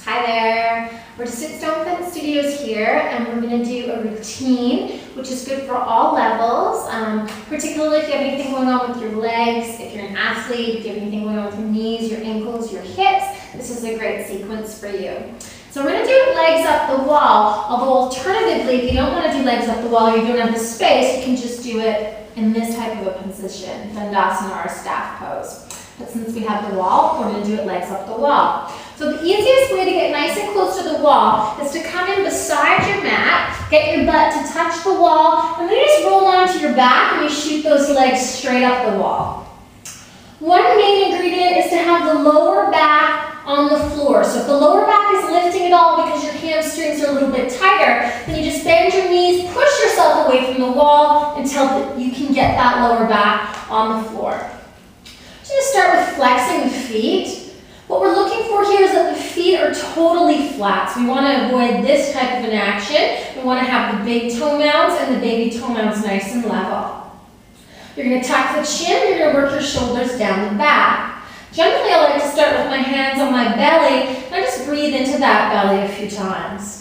Hi there, we're just at Stone Fence Studios here and we're going to do a routine which is good for all levels, particularly if you have anything going on with your legs, if you're an athlete, if you have anything going on with your knees, your ankles, your hips, this is a great sequence for you. So we're going to do legs up the wall, although alternatively if you don't want to do legs up the wall or you don't have the space, you can just do it in this type of a position, Dandasana or staff pose. But since we have the wall, we're going to do it legs up the wall. So the easiest way to get nice and close to the wall is to come in beside your mat, get your butt to touch the wall, and then you just roll onto your back and you shoot those legs straight up the wall. One main ingredient is to have the lower back on the floor. So if the lower back is lifting at all because your hamstrings are a little bit tighter, then you just bend your knees, push yourself away from the wall until you can get that lower back on the floor. So just start with flexing the feet. What we're looking for here is that the feet are totally flat. So we want to avoid this type of an action. We want to have the big toe mounds and the baby toe mounds nice and level. You're going to tuck the chin. You're going to work your shoulders down the back. Generally, I like to start with my hands on my belly, and I just breathe into that belly a few times.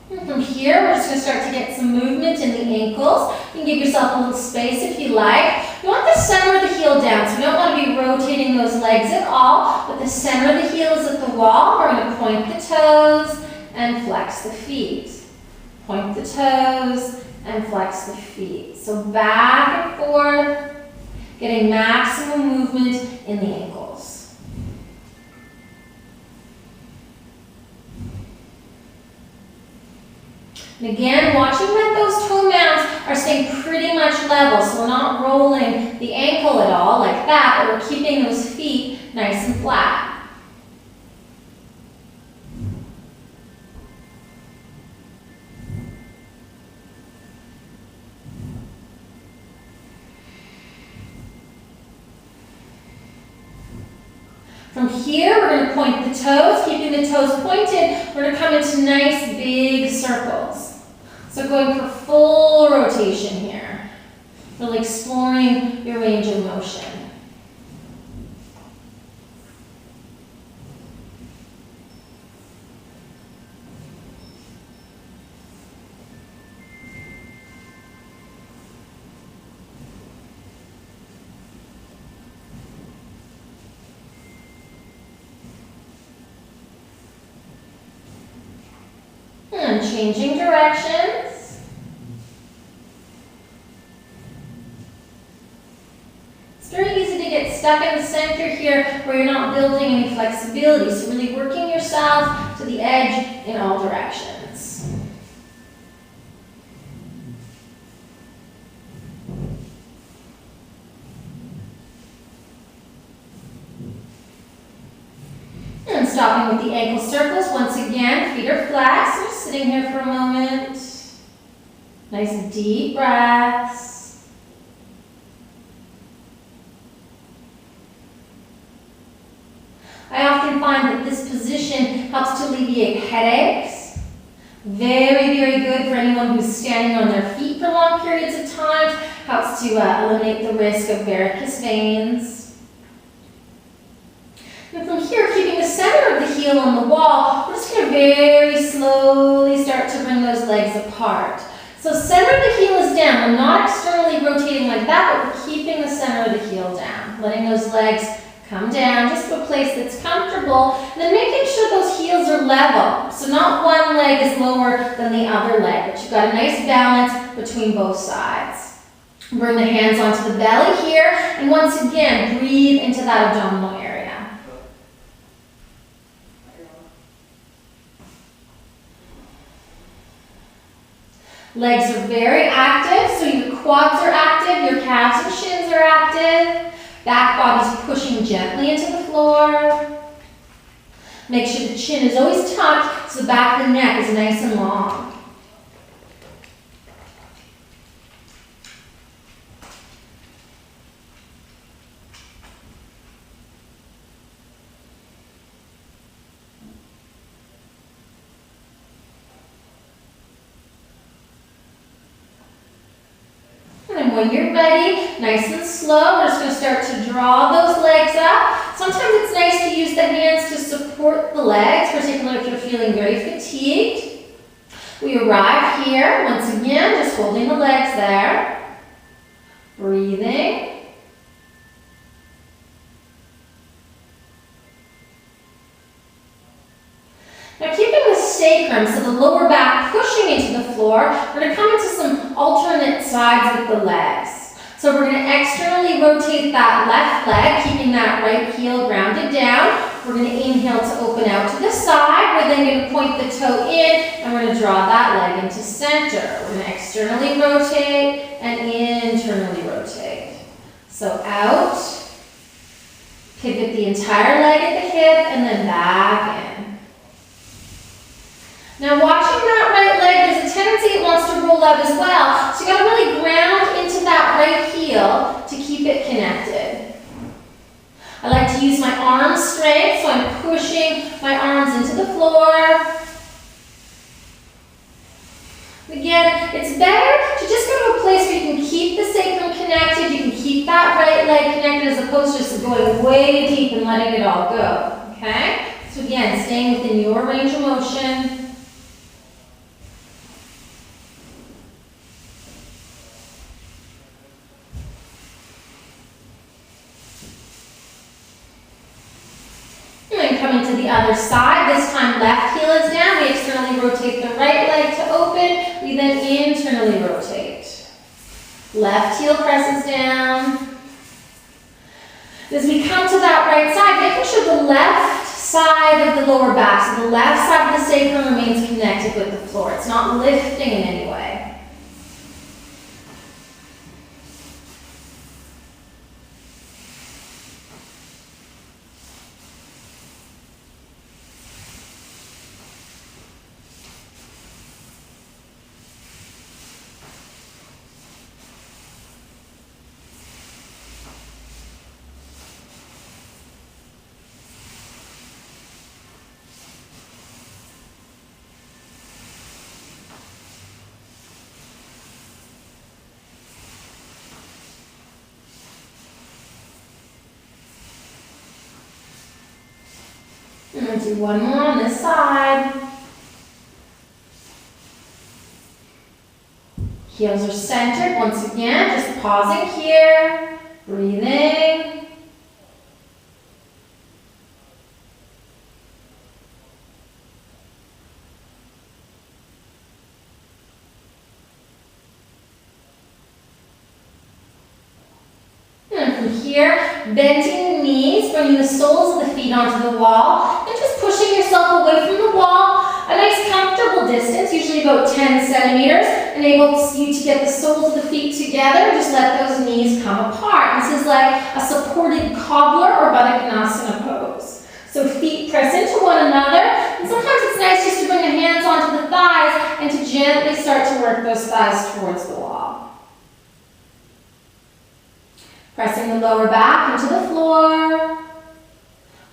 From here, we're just going to start to get some movement in the ankles. You can give yourself a little space if you like. You want the center of the heel down, so you don't want to be rotating those legs at all, but the center of the heel is at the wall. We're going to point the toes and flex the feet. Point the toes and flex the feet. So back and forth, getting maximum movement in the ankles. And again, watching that those toe mounds are staying pretty much level, so we're not rolling the ankle at all like that, but we're keeping those feet nice and flat. From here, we're going to point the toes, keeping the toes pointed. We're going to come into nice big circles. So going for full rotation here, really exploring your range of motion. And changing directions. It's very easy to get stuck in the center here where you're not building any flexibility. So really working yourself to the edge in all directions. And stopping with the ankle circles. Once again, feet are flat, so just sitting here for a moment. Nice deep breaths. I often find that this position helps to alleviate headaches. Very, very good for anyone who's standing on their feet for long periods of time. Helps to eliminate the risk of varicose veins. And from here, keeping the center of the heel on the wall, we're just going to very slowly start to bring those legs apart. So center of the heel is down. We're not externally rotating like that, but we're keeping the center of the heel down. Letting those legs come down just to a place that's comfortable. And then making sure those heels are level. So not one leg is lower than the other leg, but you've got a nice balance between both sides. Bring the hands onto the belly here. And once again, breathe into that abdominal area. Legs are very active, so your quads are active, your calves and shins are active. Back body's pushing gently into the floor. Make sure the chin is always tucked so the back of the neck is nice and long. when you're ready, nice and slow, we're just going to start to draw those legs up. Sometimes it's nice to use the hands to support the legs, particularly if you're feeling very fatigued. We arrive here, once again, just holding the legs there. Breathing. Now keeping the sacrum, so the lower back pushing into the floor, we're going to come into some alternate sides with the legs. So we're going to externally rotate that left leg, keeping that right heel grounded down. We're going to inhale to open out to the side. We're then going to point the toe in, and we're going to draw that leg into center. We're going to externally rotate and internally rotate. So out, pivot the entire leg at the hip, and then back in. Now watching that right leg, there's a tendency it wants to roll out as well. So you got to really ground into that right heel to keep it connected. I like to use my arm strength, so I'm pushing my arms into the floor. Again, it's better to just go to a place where you can keep the sacrum connected, you can keep that right leg connected as opposed to just going way deep and letting it all go. Okay? So again, staying within your range of motion. Coming to the other side, this time left heel is down, we externally rotate the right leg to open, we then internally rotate. Left heel presses down. As we come to that right side, making sure the left side of the lower back, so the left side of the sacrum remains connected with the floor. It's not lifting in any way. And then do one more on this side. Heels are centered once again, just pausing here, breathing. From here, bending the knees, bringing the soles of the feet onto the wall, and just pushing yourself away from the wall. A nice comfortable distance, usually about 10 centimeters, enables you to get the soles of the feet together. Just let those knees come apart. This is like a supported cobbler or Baddha pose. So feet press into one another, and sometimes it's nice just to bring the hands onto the thighs and to gently start to work those thighs towards the wall. Pressing the lower back into the floor.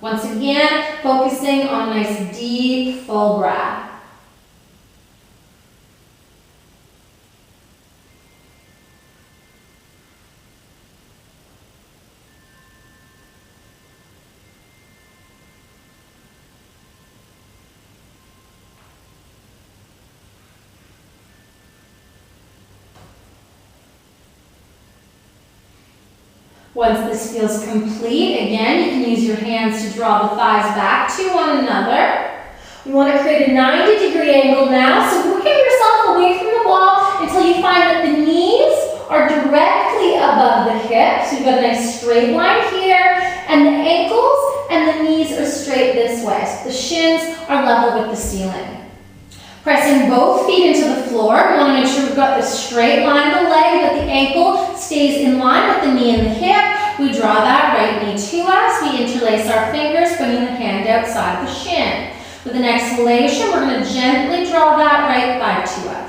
Once again, focusing on a nice deep, full breath. Once this feels complete, again, you can use your hands to draw the thighs back to one another. We want to create a 90-degree angle now, so working yourself away from the wall until you find that the knees are directly above the hips. So you've got a nice straight line here, and the ankles and the knees are straight this way. So the shins are level with the ceiling. Pressing both feet into the floor. We want to make sure we've got the straight line of the leg, that the ankle stays in line with the knee and the hip. We draw that right knee to us. We interlace our fingers, bringing the hand outside the shin. With an exhalation, we're going to gently draw that right thigh to us.